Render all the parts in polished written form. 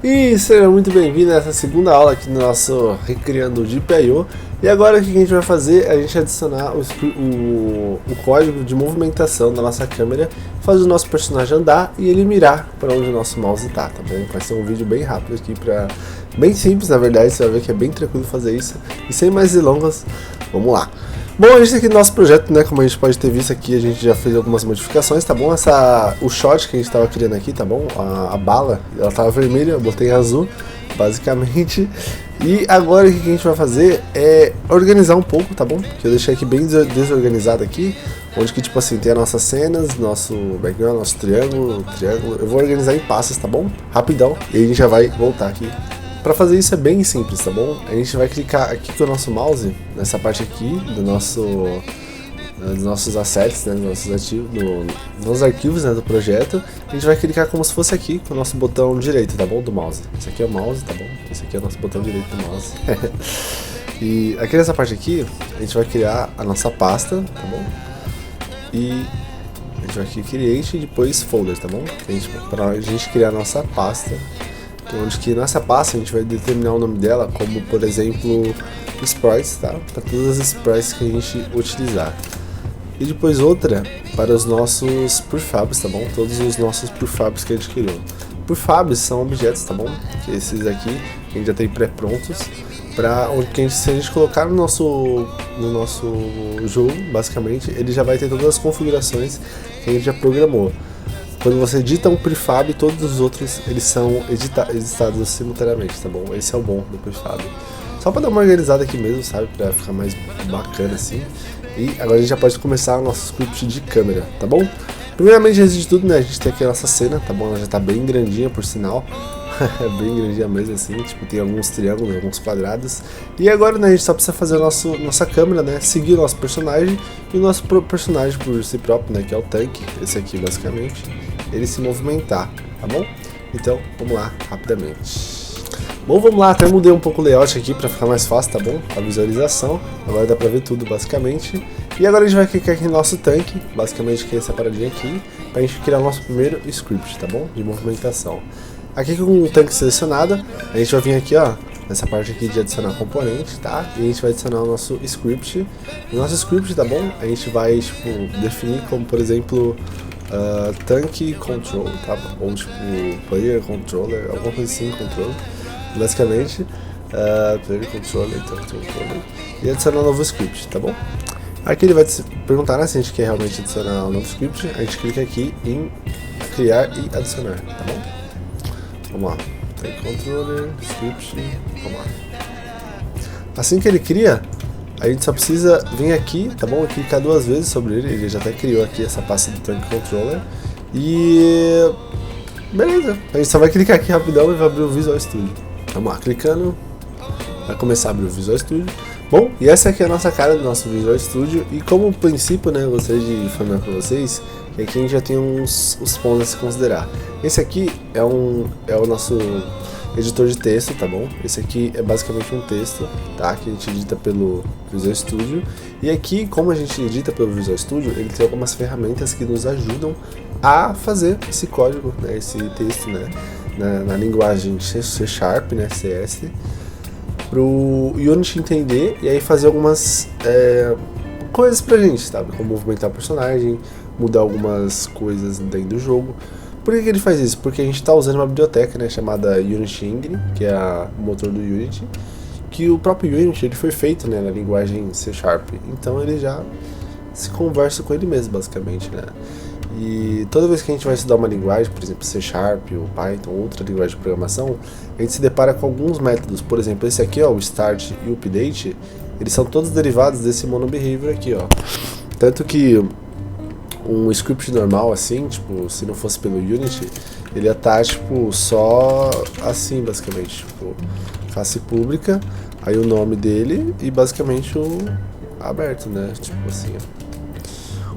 E seja muito bem-vindo a essa segunda aula aqui no nosso Recriando GPIO. E agora o que a gente vai fazer é a gente adicionar o código de movimentação da nossa câmera, fazer o nosso personagem andar e ele mirar para onde o nosso mouse está, tá bom? Vai ser um vídeo bem rápido aqui, bem simples na verdade, você vai ver que é bem tranquilo fazer isso. E sem mais delongas, vamos lá! Bom, a gente tem aqui no nosso projeto, né, como a gente pode ter visto aqui, a gente já fez algumas modificações, tá bom? O shot que a gente estava criando aqui, tá bom? A bala, ela estava vermelha, eu botei azul, basicamente. E agora o que a gente vai fazer é organizar um pouco, tá bom? Que eu deixei aqui bem desorganizado aqui, onde que tipo assim, tem as nossas cenas, nosso background, nosso triângulo. Eu vou organizar em passos, tá bom? Rapidão, e a gente já vai voltar aqui. Para fazer isso é bem simples, tá bom? A gente vai clicar aqui com o nosso mouse, nessa parte aqui dos nossos assets, né, dos arquivos, né, do projeto. A gente vai clicar como se fosse aqui com o nosso botão direito, tá bom? Do mouse. Esse aqui é o mouse, tá bom? Esse aqui é o nosso botão direito do mouse. E aqui nessa parte aqui, a gente vai criar a nossa pasta, tá bom? E a gente vai aqui Create e depois Folder, tá bom? Para a gente criar a nossa pasta. Onde que nessa pasta a gente vai determinar o nome dela como, por exemplo, sprites, tá? Para todas as sprites que a gente utilizar. E depois outra para os nossos prefabs, tá bom? Todos os nossos prefabs que a gente criou. Prefabs são objetos, tá bom? Que esses aqui a gente já tem pré-prontos para onde que se a gente colocar no nosso jogo, basicamente, ele já vai ter todas as configurações que a gente já programou. Quando você edita um prefab, todos os outros eles são editados simultaneamente, tá bom? Esse é o bom do prefab. Só para dar uma organizada aqui mesmo, sabe? Para ficar mais bacana assim. E agora a gente já pode começar o nosso script de câmera, tá bom? Primeiramente, antes de tudo, né, a gente tem aqui a nossa cena, tá bom? Ela já tá bem grandinha, por sinal. Bem grandinha mesmo assim, tipo, tem alguns triângulos, alguns quadrados. E agora, né, a gente só precisa fazer nossa câmera, né, seguir o nosso personagem. E o nosso personagem por si próprio, né, que é o tanque, esse aqui basicamente, ele se movimentar, tá bom? Então, vamos lá, rapidamente. Bom, vamos lá, até mudei um pouco o layout aqui para ficar mais fácil, tá bom? A visualização, agora dá pra ver tudo basicamente. E agora a gente vai clicar aqui no nosso tanque, basicamente que é essa paradinha aqui, pra gente criar o nosso primeiro script, tá bom? De movimentação. Aqui com o tanque selecionado, a gente vai vir aqui, ó, nessa parte aqui de adicionar componente, tá? E a gente vai adicionar o nosso script. No nosso script, tá bom? A gente vai, tipo, definir como, por exemplo, tanque control, tá? Ou tipo, player controller, alguma coisa assim, control, basicamente. Player controller, tanque controller. E adicionar um novo script, tá bom? Aqui ele vai perguntar, né, se a gente quer realmente adicionar um novo script. A gente clica aqui em criar e adicionar, tá bom? Vamos lá, tem controller, script, vamos lá. Assim que ele cria, a gente só precisa vir aqui, tá bom? E clicar duas vezes sobre ele já até criou aqui essa pasta do tank controller. E beleza, a gente só vai clicar aqui rapidão e vai abrir o Visual Studio. Vamos lá, clicando, vai começar a abrir o Visual Studio. Bom, e essa aqui é a nossa cara do nosso Visual Studio. E como princípio, né, eu gostaria de informar para vocês que aqui a gente já tem uns pontos a se considerar. Esse aqui é o nosso editor de texto, tá bom? Esse aqui é basicamente um texto, tá? Que a gente edita pelo Visual Studio. E aqui, como a gente edita pelo Visual Studio, ele tem algumas ferramentas que nos ajudam a fazer esse código, né? Esse texto, né? Na linguagem C#, né? CS, pro Unity entender e aí fazer algumas coisas pra gente, sabe? Como movimentar o personagem, mudar algumas coisas dentro do jogo. Por que ele faz isso? Porque a gente está usando uma biblioteca, né, chamada Unity Engine, que é o motor do Unity, que o próprio Unity ele foi feito, né, na linguagem C#, então ele já se conversa com ele mesmo, basicamente, né. E toda vez que a gente vai estudar uma linguagem, por exemplo, C#, ou Python, outra linguagem de programação, a gente se depara com alguns métodos. Por exemplo, esse aqui, ó, o start e o update, eles são todos derivados desse monobehavior aqui, ó. Tanto que um script normal, assim, tipo, se não fosse pelo Unity, ele ia estar, tipo, só assim, basicamente, tipo, classe pública, aí o nome dele e basicamente o aberto, né, tipo assim, ó.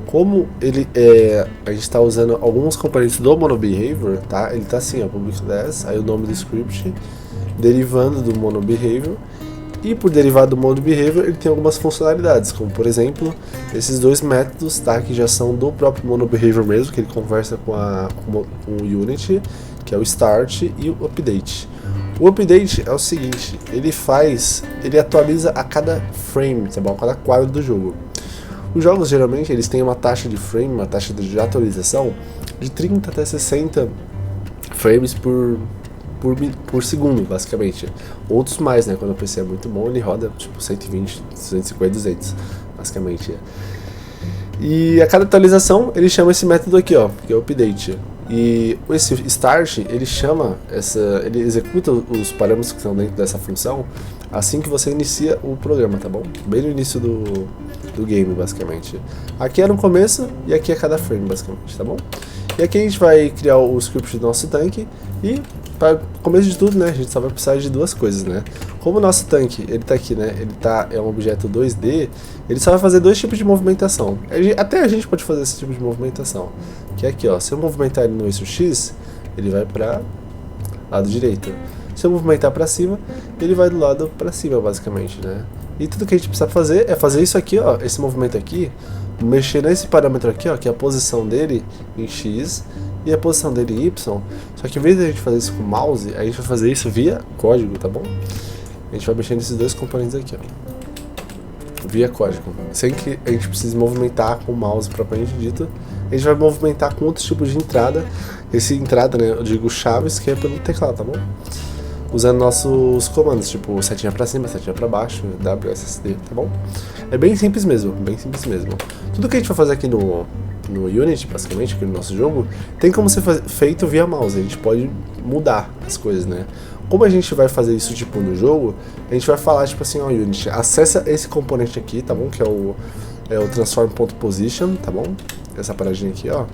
Como a gente está usando alguns componentes do monobehavior, tá, ele tá assim, ó, public class, aí o nome do script, derivando do monobehavior. E por derivado do monobehavior, ele tem algumas funcionalidades, como por exemplo, esses dois métodos, tá, que já são do próprio monobehavior mesmo, que ele conversa com o Unity, que que é o Start e o Update. O Update é o seguinte, ele atualiza a cada frame, tá bom? A cada quadro do jogo. Os jogos geralmente eles têm uma taxa de frame, uma taxa de atualização de 30 até 60 frames por segundo, basicamente. Outros mais, né? Quando o PC é muito bom, ele roda tipo 120, 250, 200, basicamente. E a cada atualização ele chama esse método aqui, ó, que é o update. E esse start, ele executa os parâmetros que estão dentro dessa função assim que você inicia o programa, tá bom? Bem no início do game, basicamente. Aqui é no começo e aqui é cada frame, basicamente, tá bom? E aqui a gente vai criar o script do nosso tanque e, para começo de tudo, né, a gente só vai precisar de duas coisas, né? Como o nosso tanque, ele tá aqui, né, é um objeto 2D, ele só vai fazer dois tipos de movimentação. Até a gente pode fazer esse tipo de movimentação, que é aqui, ó, se eu movimentar ele no eixo X, ele vai para lado direito. Se eu movimentar para cima, ele vai do lado para cima, basicamente, né? E tudo que a gente precisa fazer é fazer isso aqui, ó, esse movimento aqui, mexer nesse parâmetro aqui, ó, que é a posição dele em X e a posição dele em Y. Só que em vez de a gente fazer isso com o mouse, a gente vai fazer isso via código, tá bom? A gente vai mexer nesses dois componentes aqui, ó, via código, sem que a gente precise movimentar com o mouse propriamente dito. A gente vai movimentar com outros tipos de entrada. Esse entrada, né, eu digo chaves, que é pelo teclado, tá bom? Usando nossos comandos, tipo setinha pra cima, setinha pra baixo, WSD, tá bom? É bem simples mesmo, bem simples mesmo. Tudo que a gente vai fazer aqui no Unity, basicamente, aqui no nosso jogo, tem como ser feito via mouse, a gente pode mudar as coisas, né? Como a gente vai fazer isso, tipo, no jogo, a gente vai falar, tipo assim, ó, Unity, acessa esse componente aqui, tá bom? Que é o transform.position, tá bom? Essa paradinha aqui, ó.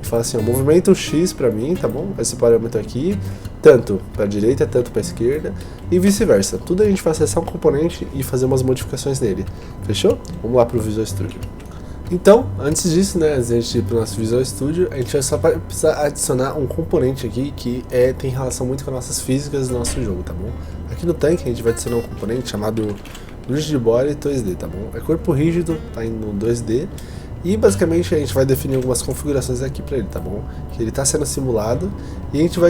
E fala assim, ó, movimenta o X pra mim, tá bom? Esse parâmetro aqui, tanto pra direita, tanto pra esquerda e vice-versa. Tudo a gente vai acessar um componente e fazer umas modificações nele. Fechou? Vamos lá pro Visual Studio. Então, antes disso, né, antes de a gente ir pro nosso Visual Studio, a gente vai só precisar adicionar um componente aqui que tem relação muito com as nossas físicas do nosso jogo, tá bom? Aqui no tanque a gente vai adicionar um componente chamado Rigid Body 2D, tá bom? É corpo rígido, tá indo no 2D. E basicamente a gente vai definir algumas configurações aqui para ele, tá bom? Que ele está sendo simulado e a gente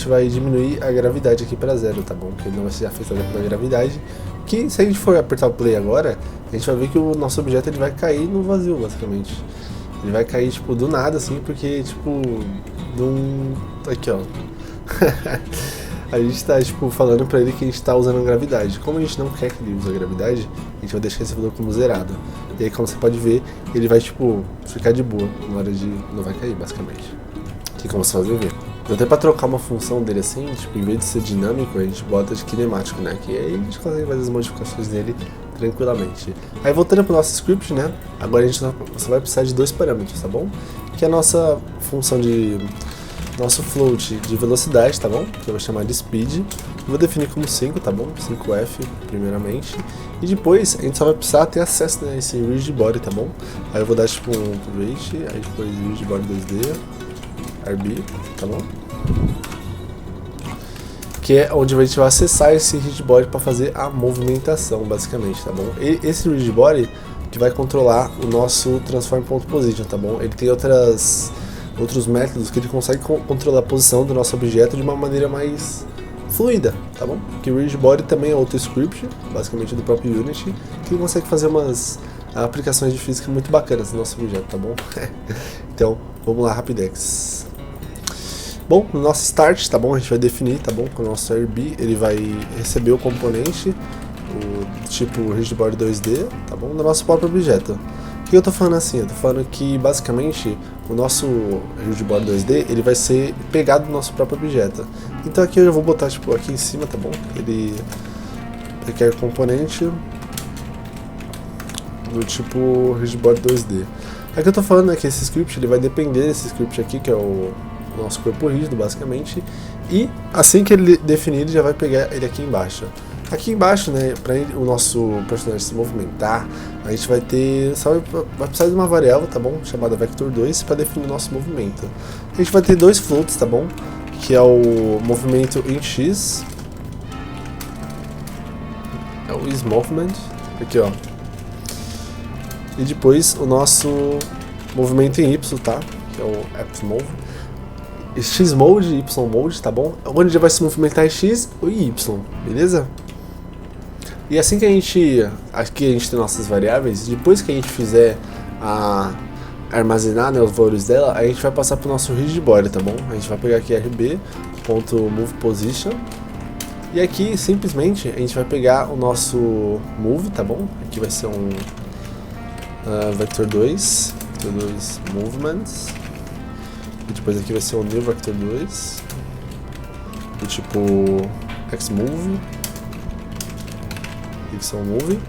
vai diminuir a gravidade aqui para 0, tá bom? Que ele não vai ser afetado pela gravidade. Que se a gente for apertar o play agora, a gente vai ver que o nosso objeto ele vai cair no vazio, basicamente. Ele vai cair tipo do nada assim, porque tipo aqui, ó. A gente está tipo falando para ele que a gente está usando a gravidade. Como a gente não quer que ele use a gravidade, a gente vai deixar esse servidor como zerado. E aí, como você pode ver, ele vai tipo ficar de boa na hora de não vai cair, basicamente. Aqui como você pode ver. Dá até para trocar uma função dele assim, tipo, em vez de ser dinâmico, a gente bota de kinemático, né? Que aí a gente consegue fazer as modificações nele tranquilamente. Aí voltando para o nosso script, né? Agora a gente só vai precisar de dois parâmetros, tá bom? Que é a nossa função de nosso float de velocidade, tá bom? Que eu vou chamar de speed. Vou definir como 5, tá bom? 5F primeiramente. E depois a gente só vai precisar ter acesso a esse Rigid Body, tá bom? Aí eu vou dar tipo um create, aí depois Rigid Body 2D, RB, tá bom? Que é onde a gente vai acessar esse Rigid Body para fazer a movimentação, basicamente, tá bom? E esse Rigid Body que vai controlar o nosso transform.position, tá bom? Ele tem outros métodos que ele consegue controlar a posição do nosso objeto de uma maneira mais fluida, tá bom? Que o Rigid Body também é outro script, basicamente do próprio Unity, que ele consegue fazer umas aplicações de física muito bacanas no nosso objeto, tá bom? Então, vamos lá, Rapidex. Bom, no nosso start, tá bom? A gente vai definir, tá bom? Com o nosso RB, ele vai receber o componente, o tipo Rigid Body 2D, tá bom? Do nosso próprio objeto. O que eu tô falando assim? Eu tô falando que basicamente o nosso Rigid Body 2D ele vai ser pegado do nosso próprio objeto. Então aqui eu já vou botar tipo aqui em cima, tá bom? Ele requer componente do tipo Rigid Body 2D. Aqui eu tô falando que esse script ele vai depender desse script aqui que é o nosso corpo rígido basicamente. E assim que ele definir ele já vai pegar ele aqui embaixo. Aqui embaixo, né, para o nosso personagem se movimentar, a gente vai precisar de uma variável, tá bom? Chamada Vector2 para definir o nosso movimento. A gente vai ter dois floats, tá bom? Que é o movimento em X, é o isMovement, aqui ó. E depois o nosso movimento em Y, tá? Que é o appsMove. X-Mode e Y-Mode, tá bom? Onde ele vai se movimentar em X e Y, beleza? E assim que aqui a gente tem nossas variáveis, depois que a gente fizer armazenar, né, os valores dela, a gente vai passar para o nosso rigid body, tá bom? A gente vai pegar aqui rb.movePosition e aqui simplesmente a gente vai pegar o nosso move, tá bom? Aqui vai ser um vector2 movements, e depois aqui vai ser um new vector2 do tipo xmove, xmove.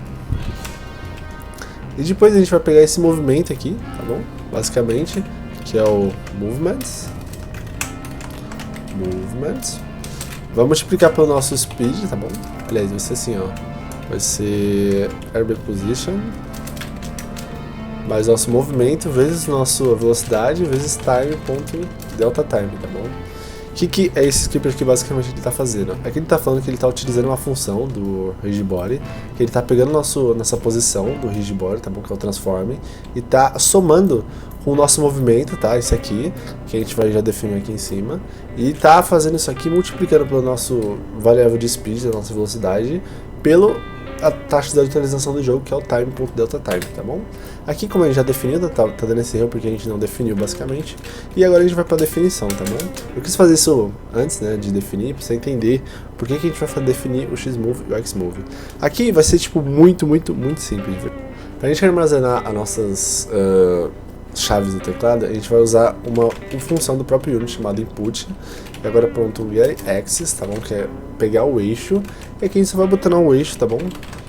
E depois a gente vai pegar esse movimento aqui, tá bom? Basicamente, que é o movements. Vamos multiplicar pelo nosso speed, tá bom? Aliás, vai ser assim, ó. Vai ser rb_position mais nosso movimento vezes nossa velocidade vezes time.delta_time, tá bom? O que é esse script aqui basicamente ele está fazendo? Aqui ele está falando que ele está utilizando uma função do rigid body, que ele está pegando nossa posição do rigid body, tá bom? Que é o transform, e está somando com o nosso movimento, tá? Esse aqui, que a gente vai já definir aqui em cima, e está fazendo isso aqui multiplicando pelo nosso variável de speed, da nossa velocidade, pelo a taxa de atualização do jogo, que é o time.delta_time, tá bom? Aqui, como a gente já definiu, tá dando esse erro porque a gente não definiu basicamente, e agora a gente vai para a definição, tá bom? Eu quis fazer isso antes, né, de definir, para você entender por que a gente vai definir o xmove e o xmove. Aqui vai ser tipo muito simples. Para a gente armazenar as nossas chaves do teclado, a gente vai usar uma função do próprio Unity chamada input. E agora pronto, getAxis, tá bom? Que é pegar o eixo, e aqui a gente só vai botar o eixo, tá bom?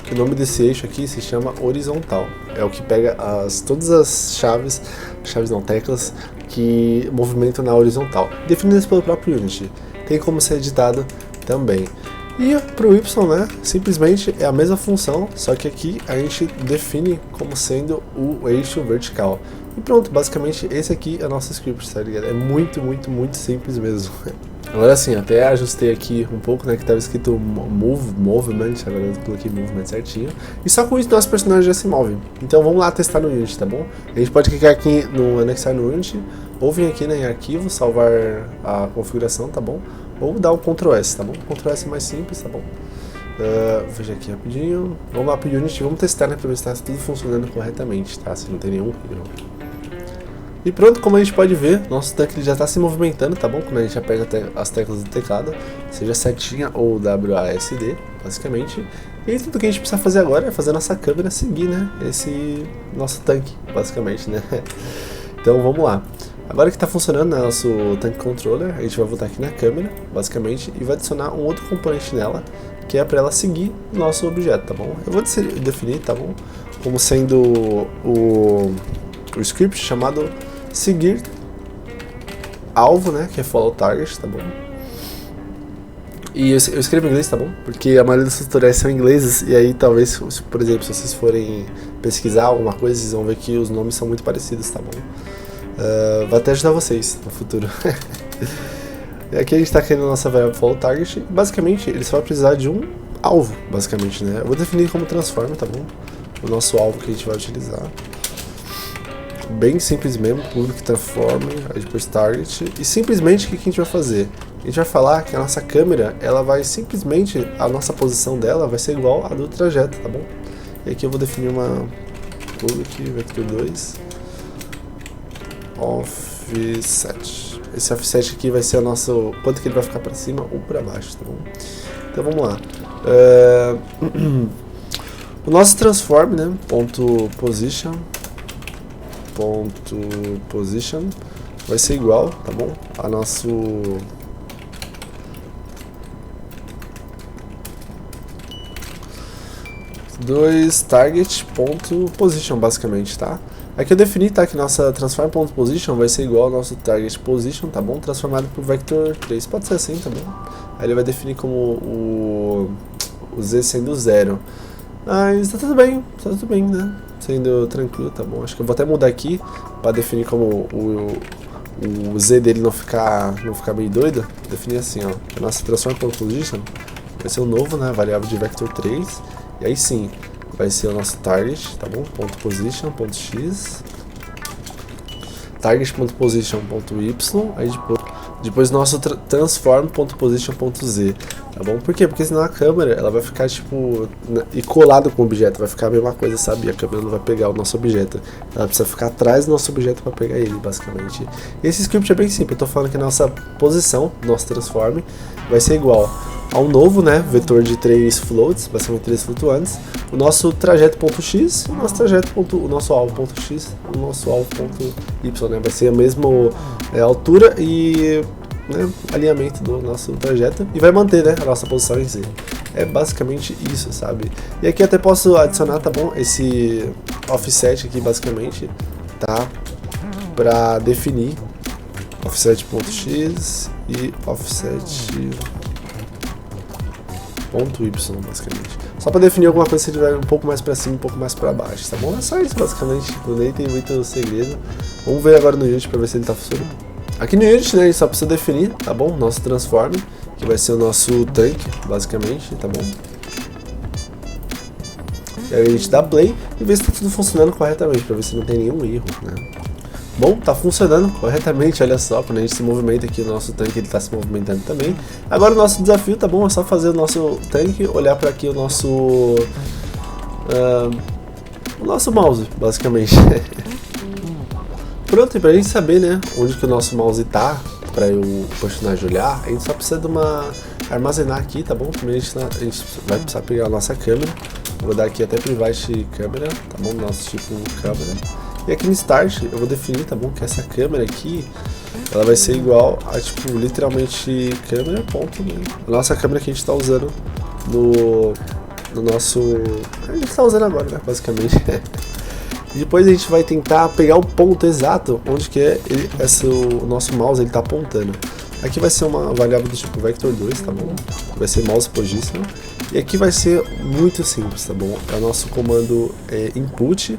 Que o nome desse eixo aqui se chama horizontal. É o que pega todas as teclas que movimentam na horizontal, definidas pelo próprio Unity. Tem como ser editado também. E para o Y, né, simplesmente é a mesma função, só que aqui a gente define como sendo o eixo vertical. E pronto, basicamente esse aqui é o nosso script, tá ligado? É muito simples mesmo. Agora sim, até ajustei aqui um pouco, né, que estava escrito movement, agora eu coloquei movement certinho. E só com isso nosso personagem já se move. Então vamos lá testar no Unity, tá bom? A gente pode clicar aqui no anexar no Unity, ou vir aqui, né, em arquivo, salvar a configuração, tá bom? Ou dar o Ctrl S, tá bom? Ctrl S é mais simples, tá bom? Veja aqui rapidinho. Vamos lá pro Unity, vamos testar, né, pra ver se tá tudo funcionando corretamente, tá? Se não tem nenhum erro. E pronto, como a gente pode ver, nosso tanque já está se movimentando, tá bom? Quando a gente aperta as teclas do teclado, seja setinha ou WASD, basicamente. E tudo que a gente precisa fazer agora é fazer nossa câmera seguir, né? Esse nosso tanque, basicamente, né? Então vamos lá. Agora que está funcionando nosso Tank Controller, a gente vai voltar aqui na câmera, basicamente, e vai adicionar um outro componente nela, que é para ela seguir o nosso objeto, tá bom? Eu vou definir, tá bom? Como sendo o script chamado seguir alvo, né, que é follow target, tá bom? E eu escrevo em inglês, tá bom? Porque a maioria dos tutoriais são em inglês, e aí talvez, por exemplo, se vocês forem pesquisar alguma coisa, vocês vão ver que os nomes são muito parecidos, tá bom? Vai até ajudar vocês no futuro. E aqui a gente está criando a nossa variável follow target, e basicamente ele só vai precisar de um alvo, basicamente, né? Eu vou definir como transforma, tá bom? O nosso alvo que a gente vai utilizar. Bem simples mesmo, public transform, aí depois target, e simplesmente o que a gente vai fazer? A gente vai falar que a nossa câmera, ela vai simplesmente, a nossa posição dela vai ser igual à do trajeto, tá bom? E aqui eu vou definir uma public vector2 offset. Esse offset aqui vai ser o nosso, quanto que ele vai ficar para cima ou para baixo, tá bom? Então vamos lá. O nosso transform, né, .position vai ser igual, tá bom? A nosso target.position, basicamente, tá? Aqui eu defini, tá, que nossa transform.position vai ser igual ao nosso target position, tá bom? Transformado por vector 3, pode ser assim, tá bom? Aí ele vai definir como o z sendo 0. Mas tá tudo bem, né? Sendo tranquilo, tá bom? Acho que eu vou até mudar aqui para definir como o z dele não ficar meio doido. Vou definir assim, ó. A nossa transform.position vai ser o novo, né? Variável de vector 3. E aí sim, vai ser o nosso target, tá bom? .position.x target.position.y, aí depois Depois nosso transform.position.z, tá bom? Por quê? Porque senão a câmera, ela vai ficar tipo, e colado com o objeto, vai ficar a mesma coisa, sabe? A câmera não vai pegar o nosso objeto, ela precisa ficar atrás do nosso objeto para pegar ele, basicamente. E esse script é bem simples, eu tô falando que a nossa posição, nosso transform, vai ser igual ao novo, né, vetor de 3 floats, basicamente 3 flutuantes, o nosso trajeto.x, o nosso o nosso alvo.x, o nosso alvo.y, né, vai ser a mesma altura e, né, alinhamento do nosso trajeto e vai manter, né, a nossa posição em si. É basicamente isso, sabe? E aqui até posso adicionar, tá bom, esse offset aqui basicamente, tá, para definir offset.x e offset ponto y, basicamente. Só para definir alguma coisa se tiver um pouco mais para cima, um pouco mais para baixo, tá bom? É só isso, basicamente, tipo, nem tem muito segredo. Vamos ver agora no Unity para ver se ele tá funcionando. Aqui no Unity, né, a gente só precisa definir, tá bom? Nosso transform, que vai ser o nosso tanque, basicamente, tá bom? E aí a gente dá play e vê se tá tudo funcionando corretamente, para ver se não tem nenhum erro, né? Bom, tá funcionando corretamente, olha só, quando a gente se movimenta aqui, o nosso tanque ele tá se movimentando também. Agora o nosso desafio, tá bom, é só fazer o nosso tanque, olhar para aqui o nosso mouse, basicamente. Pronto, e pra gente saber, né, onde que o nosso mouse tá, para o personagem olhar, a gente só precisa de armazenar aqui, tá bom? Primeiro a gente vai precisar pegar a nossa câmera, vou dar aqui até private câmera, tá bom? Nosso tipo câmera. E aqui no Start eu vou definir, tá bom, que essa câmera aqui, ela vai ser igual a, tipo, literalmente câmera, ponto, né? A nossa câmera que a gente tá usando no nosso... A gente tá usando agora, né, basicamente. E depois a gente vai tentar pegar o ponto exato onde que é o nosso mouse ele tá apontando. Aqui vai ser uma variável do tipo vector2, tá bom? Vai ser mouse position. E aqui vai ser muito simples, tá bom? É o nosso comando input.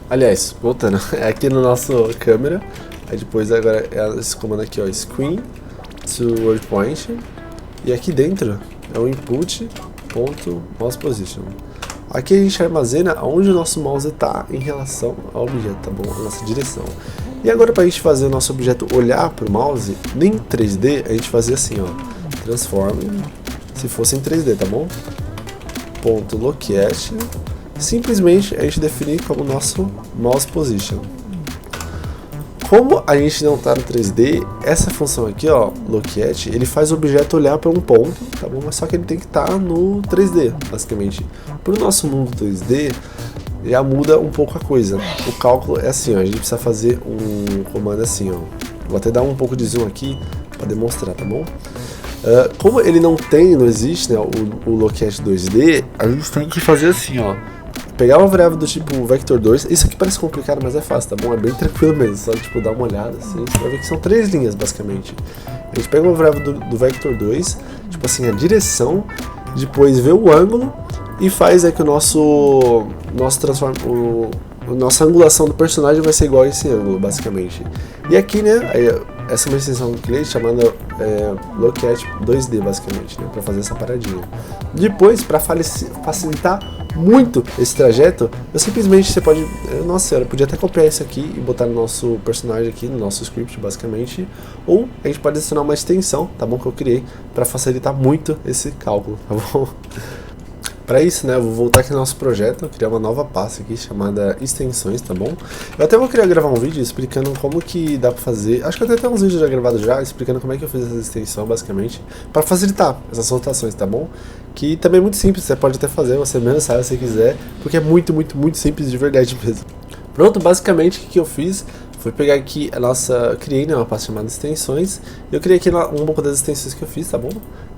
Aliás, voltando, é aqui no nosso câmera, aí depois agora é esse comando aqui, ó, screen to word point, e aqui dentro é o input.mouse position. Aqui a gente armazena onde o nosso mouse está em relação ao objeto, tá bom? A nossa direção. E agora para a gente fazer o nosso objeto olhar para o mouse, nem em 3D, a gente fazia assim, ó, transform, se fosse em 3D, tá bom? Ponto locat. Simplesmente a gente definir como nosso mouse position. Como a gente não está no 3D, essa função aqui, ó, locat, ele faz o objeto olhar para um ponto, tá bom? Mas só que ele tem que estar no 3D, basicamente. Para o nosso mundo 2D, já muda um pouco a coisa. O cálculo é assim, ó, a gente precisa fazer um comando assim, ó. Vou até dar um pouco de zoom aqui para demonstrar, tá bom? Como ele não existe, né, o locat 2D, a gente tem que fazer assim, ó. Pegar uma variável do tipo vector2, isso aqui parece complicado, mas é fácil, tá bom? É bem tranquilo mesmo, só tipo dar uma olhada assim, você vai ver que são 3 linhas basicamente. A gente pega uma variável do vector2, tipo assim, a direção, depois vê o ângulo e faz que o nossa angulação do personagem vai ser igual a esse ângulo, basicamente. E aqui, né, essa é uma extensão que eu criei chamada locat 2D, basicamente, né, para fazer essa paradinha. Depois, para facilitar muito esse trajeto, você pode, nossa senhora, podia até copiar isso aqui e botar no nosso personagem aqui, no nosso script, basicamente, ou a gente pode adicionar uma extensão, tá bom, que eu criei, para facilitar muito esse cálculo, tá bom? Para isso, né, eu vou voltar aqui no nosso projeto, criar uma nova pasta aqui chamada extensões, tá bom? Eu até vou gravar um vídeo explicando como que dá para fazer, acho que eu até tenho uns vídeos já gravados já, explicando como é que eu fiz essa extensão, basicamente, para facilitar essas rotações, tá bom? Que também é muito simples, você pode até fazer, você mesmo sabe se você quiser, porque é muito simples de verdade mesmo. Pronto, basicamente o que eu fiz foi pegar aqui criei, né, uma pasta chamada extensões, e eu criei aqui uma das extensões que eu fiz, tá bom?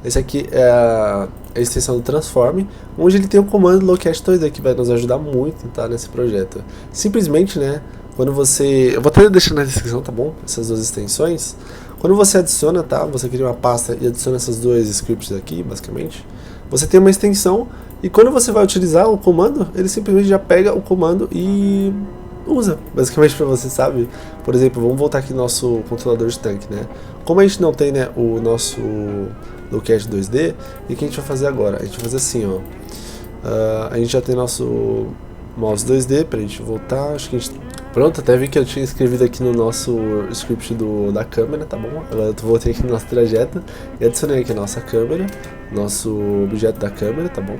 Esse aqui é a extensão do Transform, onde ele tem o comando locat2D, que vai nos ajudar muito, tá, nesse projeto. Simplesmente, né, quando você... Eu vou até deixar na descrição, tá bom? Essas duas extensões. Quando você adiciona, tá, você cria uma pasta e adiciona essas dois scripts aqui, basicamente, você tem uma extensão, e quando você vai utilizar o comando, ele simplesmente já pega o comando e usa, basicamente, para você, sabe? Por exemplo, vamos voltar aqui no nosso controlador de tanque, né? Como a gente não tem, né, o nosso locat 2D, e o que a gente vai fazer agora? A gente vai fazer assim, ó. A gente já tem nosso mouse 2D, pra gente voltar, acho que a gente Pronto, até vi que eu tinha escrevido aqui no nosso script da câmera, tá bom? Agora eu voltei aqui no nosso trajeto e adicionei aqui a nossa câmera, nosso objeto da câmera, tá bom?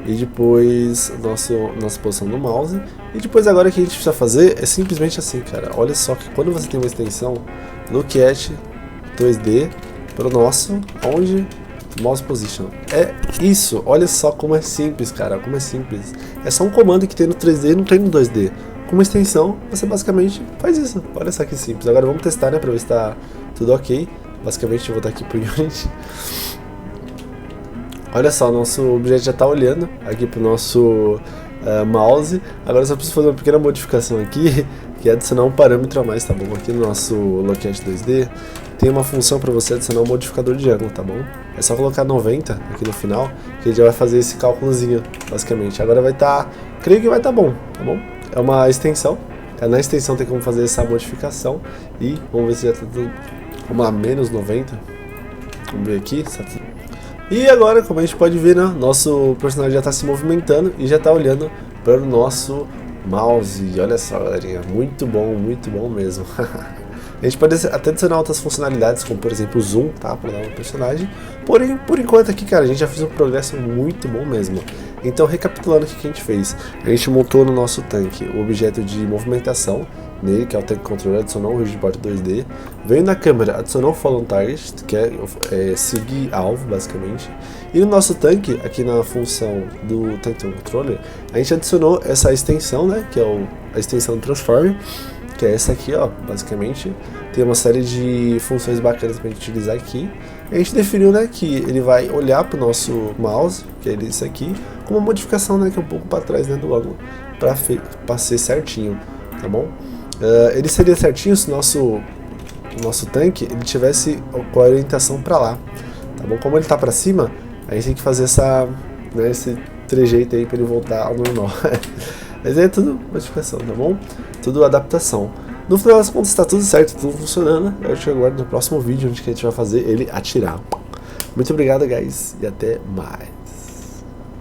E depois nossa posição do mouse. E depois agora o que a gente precisa fazer é simplesmente assim, cara. Olha só que quando você tem uma extensão Look at 2D para o nosso onde mouse position. É isso, olha só como é simples, cara, como é simples. É só um comando que tem no 3D e não tem no 2D. Com uma extensão, você basicamente faz isso. Olha só que simples. Agora vamos testar, né, pra ver se tá tudo ok. Basicamente eu vou estar aqui pro Unity. Olha só, nosso objeto já tá olhando aqui pro nosso mouse. Agora eu só preciso fazer uma pequena modificação aqui, que é adicionar um parâmetro a mais, tá bom? Aqui no nosso Locate 2D tem uma função para você adicionar um modificador de ângulo, tá bom? É só colocar 90 aqui no final, que ele já vai fazer esse cálculozinho, basicamente. Agora vai estar, creio que vai estar bom, tá bom? É uma extensão, na extensão tem como fazer essa modificação e vamos ver se já tá tudo, vamos lá, menos 90, vamos ver aqui, e agora, como a gente pode ver, né, nosso personagem já está se movimentando e já está olhando para o nosso mouse. E olha só, galerinha, muito bom mesmo. A gente pode até adicionar outras funcionalidades, como por exemplo o zoom, tá, para dar um personagem. Porém, por enquanto aqui, cara, a gente já fez um progresso muito bom mesmo. Então, recapitulando o que a gente fez, a gente montou no nosso tanque o objeto de movimentação, nele, que é o Tank Controller, adicionou um Rigidboard 2D, veio na câmera, adicionou o Follow Target, que é seguir alvo, basicamente, e no nosso tanque, aqui na função do Tank Controller, a gente adicionou essa extensão, né, que é a extensão Transform, que é essa aqui, ó, basicamente, tem uma série de funções bacanas pra gente utilizar aqui. A gente definiu, né, que ele vai olhar pro nosso mouse, que é isso aqui, com uma modificação, né, que é um pouco para trás, né, do ângulo, para ser certinho, tá bom? Ele seria certinho se o nosso tanque ele tivesse com a orientação para lá, tá bom? Como ele tá para cima, a gente tem que fazer esse trejeito aí para ele voltar ao normal. Mas é tudo modificação, tá bom? Tudo adaptação. No final das contas está tudo certo, tudo funcionando. Eu te aguardo no próximo vídeo onde que a gente vai fazer ele atirar. Muito obrigado, guys, e até mais.